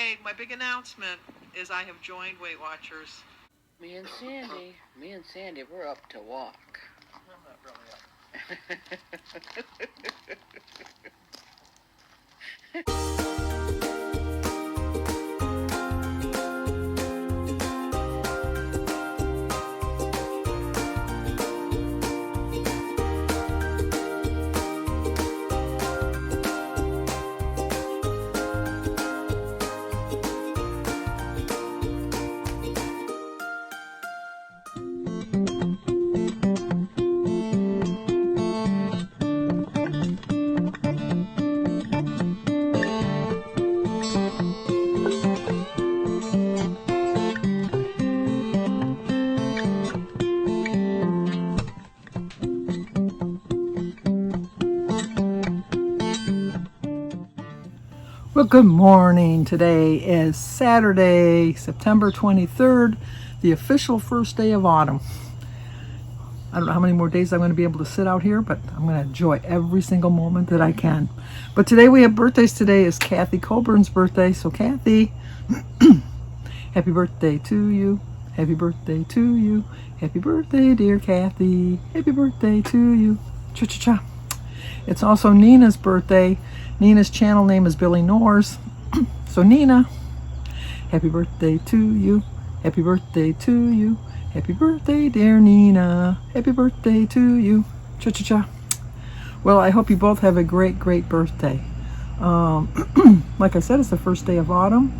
Okay, my big announcement is I have joined Weight Watchers. Me and Sandy, we're up to walk. I'm not really Well, good morning. Today is Saturday, September 23rd, the official first day of autumn. I don't know how many more days I'm going to be able to sit out here, but I'm going to enjoy every single moment that I can. But today we have birthdays. Today is Kathy Colburn's birthday. So Kathy, happy birthday to you. Happy birthday to you. Happy birthday, dear Kathy. Happy birthday to you. Cha-cha-cha. It's also Nina's birthday. Nina's channel name is Billy Norris. So Nina, happy birthday to you. Happy birthday to you. Happy birthday, dear Nina. Happy birthday to you. Cha-cha-cha. Well, I hope you both have a great, great birthday. Like I said, it's the first day of autumn.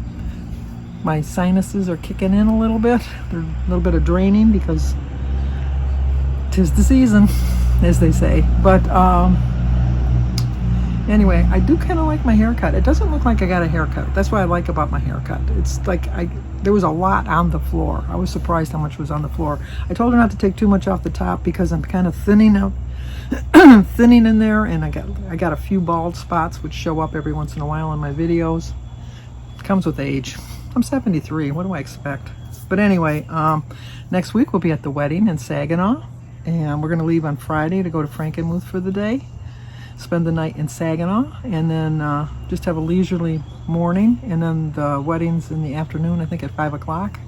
My sinuses are kicking in a little bit. There's a little bit of draining because 'tis the season, as they say. But anyway, I do kind of like my haircut. It doesn't look like I got a haircut. That's what I like about my haircut. It's like there was a lot on the floor. I was surprised how much was on the floor. I told her not to take too much off the top because I'm kind of thinning out, thinning in there, and I got a few bald spots which show up every once in a while in my videos. It comes with age. I'm 73. What do I expect? But anyway, next week we'll be at the wedding in Saginaw, and we're going to leave on Friday to go to Frankenmuth for the day. Spend the night in Saginaw, and then just have a leisurely morning, and then the wedding's in the afternoon, I think at 5 o'clock.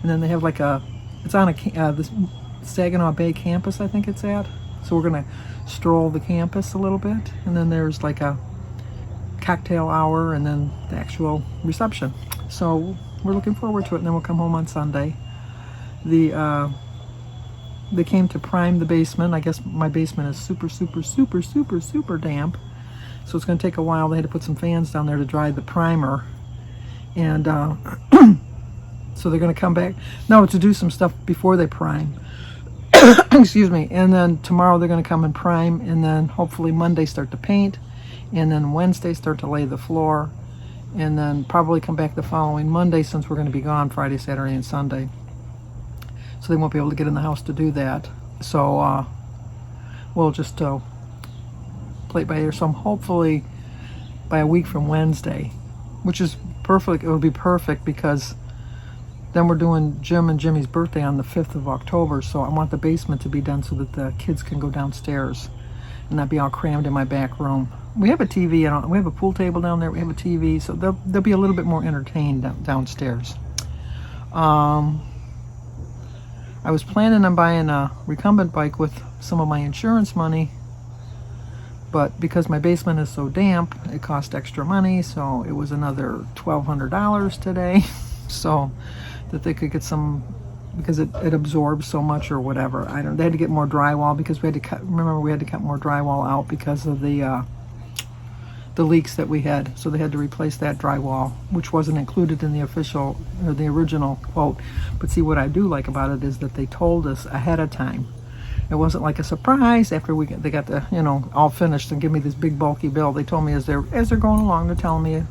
And then they have like it's on this Saginaw Bay campus, I think it's at. So we're gonna stroll the campus a little bit, and then there's like a cocktail hour, and then the actual reception. So we're looking forward to it, and then we'll come home on Sunday. They came to prime the basement. I guess my basement is super damp. So it's going to take a while. They had to put some fans down there to dry the primer. And so they're going to come back. No, to do some stuff before they prime. Excuse me. And then tomorrow they're going to come and prime. And then hopefully Monday start to paint. And then Wednesday start to lay the floor. And then probably come back the following Monday since we're going to be gone Friday, Saturday, and Sunday. So they won't be able to get in the house to do that. So we'll just play it by ear. So I'm hopefully by a week from Wednesday, which is perfect. It will be perfect because then we're doing Jim and Jimmy's birthday on the 5th of October. So I want the basement to be done so that the kids can go downstairs and not be all crammed in my back room. We have a TV, we have a pool table down there. We have a TV, so they'll be a little bit more entertained downstairs. I was planning on buying a recumbent bike with some of my insurance money, but because my basement is so damp, it cost extra money, so it was another $1,200 today, so that they could get some, because it absorbs so much or whatever. They had to get more drywall because we had to cut more drywall out because of the leaks that we had, so they had to replace that drywall, which wasn't included in the official or the original quote. But see, what I do like about it is that they told us ahead of time. It wasn't like a surprise after they got the all finished and give me this big bulky bill. They told me as they're going along, they're telling me.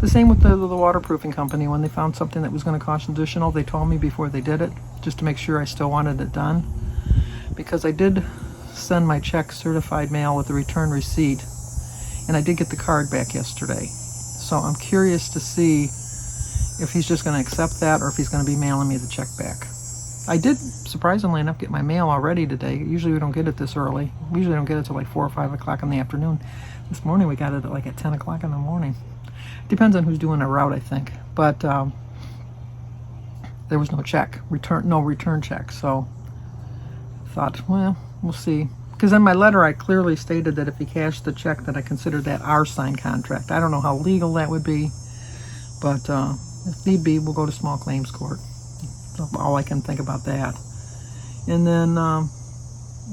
The same with the waterproofing company. When they found something that was going to cost additional, they told me before they did it, just to make sure I still wanted it done, because I did send my check certified mail with a return receipt. And I did get the card back yesterday. So I'm curious to see if he's just going to accept that or if he's going to be mailing me the check back. I did, surprisingly enough, get my mail already today. Usually we don't get it this early. We usually don't get it till like 4 or 5 o'clock in the afternoon. This morning we got it at 10 o'clock in the morning. Depends on who's doing a route, I think. But there was no check, no return check. So I thought, well, we'll see. Because in my letter, I clearly stated that if he cashed the check, that I considered that our signed contract. I don't know how legal that would be, but if need be, we'll go to small claims court. That's all I can think about that. And then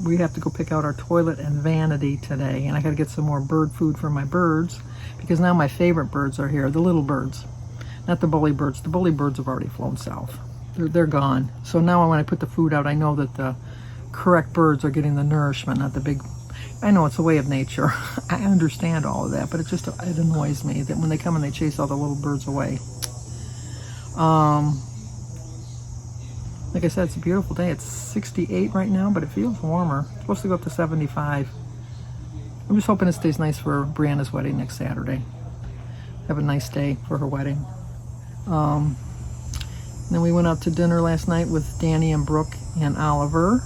we have to go pick out our toilet and vanity today, and I got to get some more bird food for my birds, because now my favorite birds are here, the little birds, not the bully birds. The bully birds have already flown south. They're gone. So now when I put the food out, I know that the correct birds are getting the nourishment, not the big. I know it's a way of nature. I understand all of that, but it annoys me that when they come and they chase all the little birds away. Like I said, it's a beautiful day. It's 68 right now, but it feels warmer. It's supposed to go up to 75. I'm just hoping it stays nice for Brianna's wedding next Saturday. Have a nice day for her wedding. Then we went out to dinner last night with Danny and Brooke and Oliver.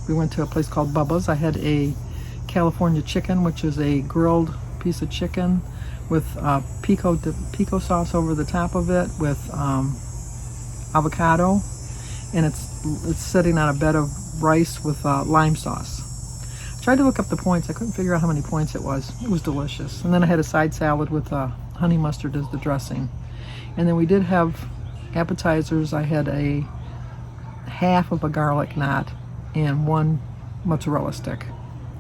We went to a place called Bubba's. I had a California chicken, which is a grilled piece of chicken with pico sauce over the top of it with avocado, and it's sitting on a bed of rice with lime sauce. I tried to look up the points. I couldn't figure out how many points it was. It was delicious. And then I had a side salad with honey mustard as the dressing. And then we did have appetizers. I had a half of a garlic knot and one mozzarella stick.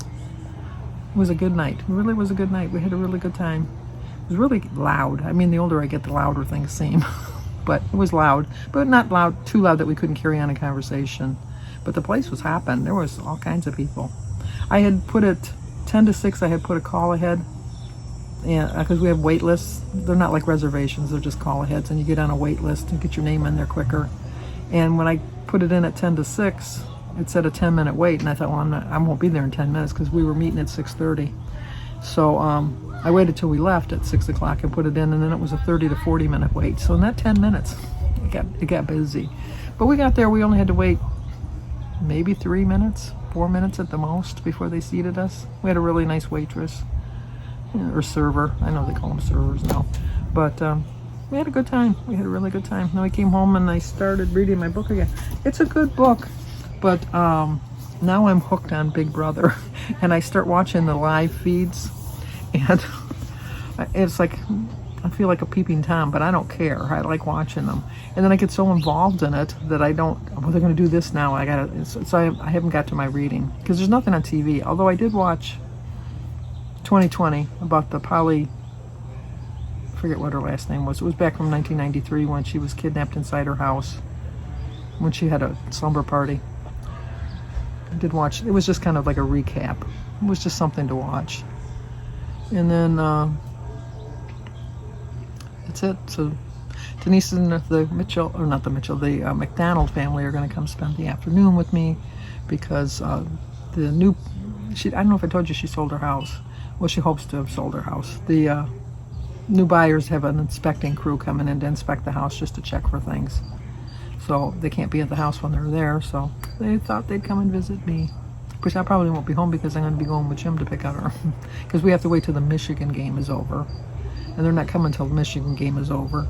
It was a good night. It really was a good night. We had a really good time. It was really loud. I mean, the older I get, the louder things seem. But it was loud, but not loud, too loud that we couldn't carry on a conversation. But the place was hopping. There was all kinds of people. I had put it 10 to 6. I had put a call ahead, and because we have wait lists. They're not like reservations. They're just call aheads, and you get on a wait list and get your name in there quicker. And when I put it in at 10 to 6, it said a 10-minute wait, and I thought, well, I won't be there in 10 minutes because we were meeting at 6:30. So I waited till we left at 6 o'clock and put it in, and then it was a 30 to 40-minute wait. So in that 10 minutes, it got busy. But we got there. We only had to wait maybe 3 minutes, 4 minutes at the most before they seated us. We had a really nice waitress, or server. I know they call them servers now. But we had a good time. We had a really good time. Then we came home and I started reading my book again. It's a good book, but now I'm hooked on Big Brother. And I start watching the live feeds, and it's like I feel like a peeping Tom, but I don't care. I like watching them, and then I get so involved in it that I don't. Well, they're going to do this now. I haven't got to my reading because there's nothing on TV. Although I did watch 2020 about the Polly. I forget what her last name was. It was back from 1993 when she was kidnapped inside her house when she had a slumber party. I did watch. It was just kind of like a recap. It was just something to watch. And then that's it. So Denise and the Mitchell, or not the Mitchell, the McDonald family are going to come spend the afternoon with me because I don't know if I told you she sold her house. Well, she hopes to have sold her house. The new buyers have an inspecting crew coming in to inspect the house just to check for things. So they can't be at the house when they're there, so they thought they'd come and visit me. Which I probably won't be home because I'm going to be going with Jim to pick up her. Because we have to wait till the Michigan game is over. And they're not coming till the Michigan game is over.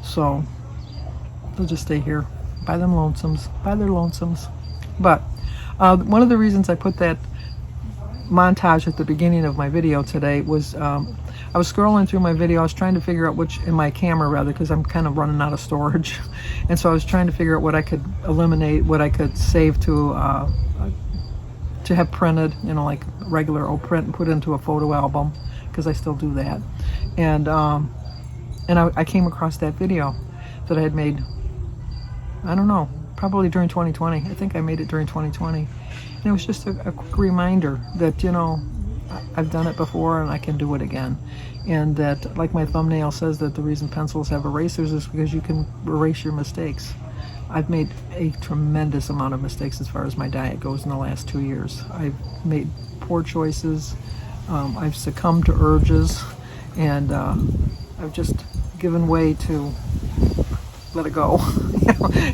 So they'll just stay here by their lonesomes. But one of the reasons I put that montage at the beginning of my video today was I was scrolling through my video. I was trying to figure out in my camera rather, because I'm kind of running out of storage. And so I was trying to figure out what I could eliminate, what I could save to have printed, like regular old print, and put into a photo album, because I still do that. And I came across that video that I had made, I don't know, probably during 2020. I think I made it during 2020. And it was just a quick reminder that, I've done it before and I can do it again. And that, like my thumbnail says, that the reason pencils have erasers is because you can erase your mistakes. I've made a tremendous amount of mistakes as far as my diet goes in the last 2 years. I've made poor choices. I've succumbed to urges, and I've just given way to let it go.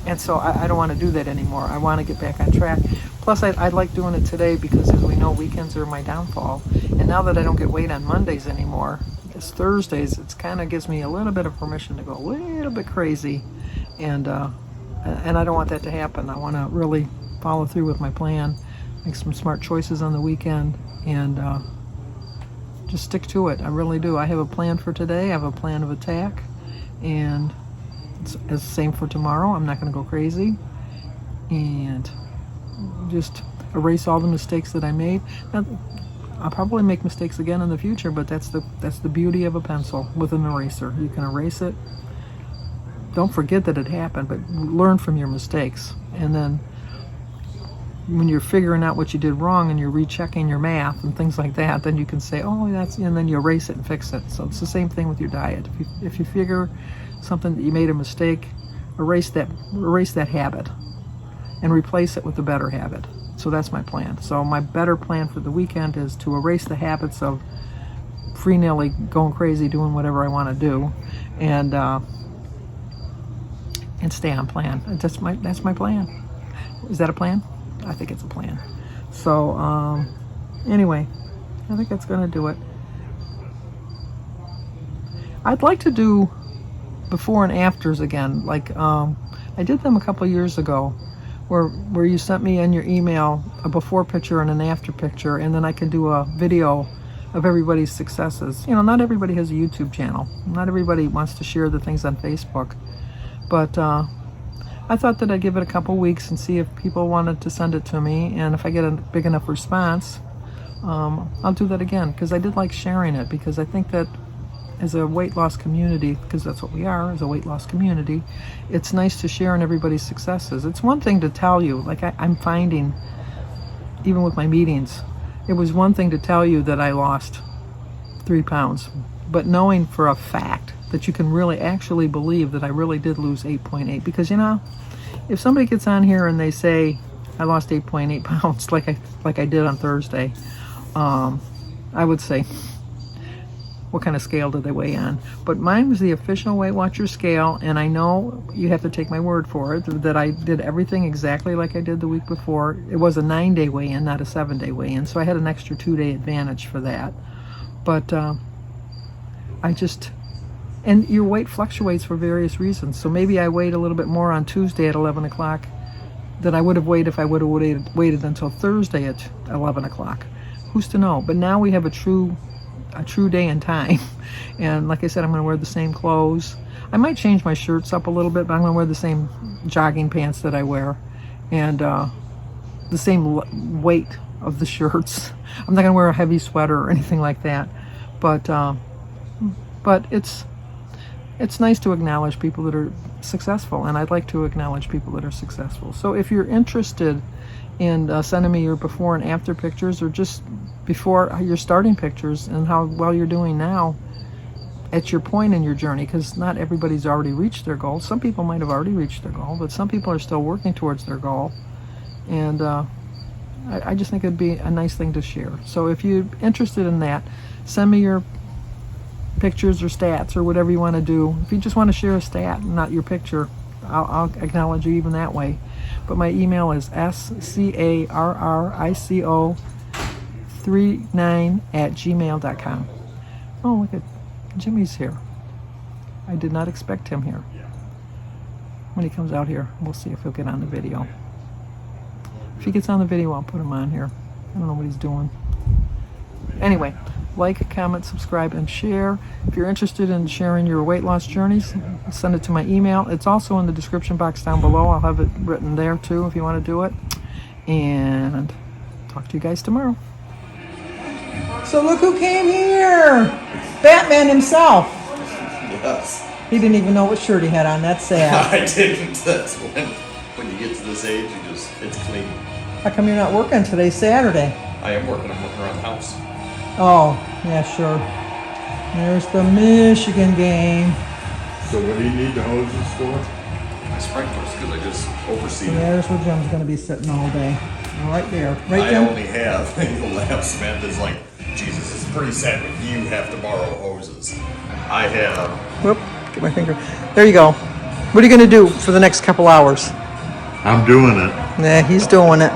And so I don't want to do that anymore. I want to get back on track. Plus, I like doing it today because as we know weekends are my downfall. And now that I don't get weighed on Mondays anymore, it's Thursdays. It's kind of gives me a little bit of permission to go a little bit crazy, and I don't want that to happen. I want to really follow through with my plan, make some smart choices on the weekend, and just stick to it. I really do. I have a plan for today. I have a plan of attack, and it's the same for tomorrow. I'm not going to go crazy and just erase all the mistakes that I made. Now, I'll probably make mistakes again in the future, but that's the beauty of a pencil with an eraser. You can erase it. Don't forget that it happened, but learn from your mistakes. And then when you're figuring out what you did wrong and you're rechecking your math and things like that, then you can say, oh, that's, and then you erase it and fix it. So it's the same thing with your diet. If you figure something that you made a mistake, erase that habit and replace it with a better habit. So that's my plan. So my better plan for the weekend is to erase the habits of free-nilly, going crazy, doing whatever I want to do, and stay on plan. That's my plan. Is that a plan? I think it's a plan. So anyway, I think that's going to do it. I'd like to do before and afters again. Like I did them a couple years ago, where you sent me in your email a before picture and an after picture, and then I can do a video of everybody's successes. You know, not everybody has a YouTube channel. Not everybody wants to share the things on Facebook. But I thought that I'd give it a couple weeks and see if people wanted to send it to me, and if I get a big enough response, I'll do that again, because I did like sharing it, because I think that as a weight loss community, because that's what we are, as a weight loss community, it's nice to share in everybody's successes. It's one thing to tell you, like I'm finding, even with my meetings, it was one thing to tell you that I lost 3 pounds, but knowing for a fact that you can really actually believe that I really did lose 8.8, because you know, if somebody gets on here and they say I lost 8.8 pounds like I did on Thursday, I would say, what kind of scale did they weigh on? But mine was the official Weight Watcher scale, and I know you have to take my word for it that I did everything exactly like I did the week before. It was a 9-day weigh-in, not a 7-day weigh-in, so I had an extra 2-day advantage for that. But and your weight fluctuates for various reasons. So maybe I weighed a little bit more on Tuesday at 11 o'clock than I would have weighed if I would have waited until Thursday at 11 o'clock. Who's to know? But now we have a true day and time. And like I said, I'm going to wear the same clothes. I might change my shirts up a little bit, but I'm going to wear the same jogging pants that I wear, and the same weight of the shirts. I'm not going to wear a heavy sweater or anything like that. But it's nice to acknowledge people that are successful, and I'd like to acknowledge people that are successful. So if you're interested in sending me your before and after pictures, or just before your starting pictures and how well you're doing now at your point in your journey, because not everybody's already reached their goal. Some people might have already reached their goal, but some people are still working towards their goal, and I just think it'd be a nice thing to share. So if you're interested in that, send me your pictures or stats or whatever you want to do. If you just want to share a stat, not your picture, I'll acknowledge you even that way. But my email is scarrico39@gmail.com. Oh, look at Jimmy's here. I did not expect him here. When he comes out here, we'll see if he'll get on the video. If he gets on the video, I'll put him on here. I don't know what he's doing. Anyway, like, comment, subscribe, and share. If you're interested in sharing your weight loss journeys, send it to my email. It's also in the description box down below. I'll have it written there too if you want to do it. And talk to you guys tomorrow. So look who came here! Batman himself. Yes. He didn't even know what shirt he had on. That's sad. I didn't. That's when you get to this age, it's clean. How come you're not working today, Saturday? I am working. I'm working around the house. Oh, yeah, sure. There's the Michigan game. So what do you need the hoses for? My sprinklers, because I just oversee And them. there's where Jim's going to be sitting all day. Right there. Right, I Jim? only have the lab. Samantha's like, Jesus, it's pretty sad when you have to borrow hoses. I have. Whoop, get my finger. There you go. What are you going to do for the next couple hours? I'm doing it. Nah, he's doing it.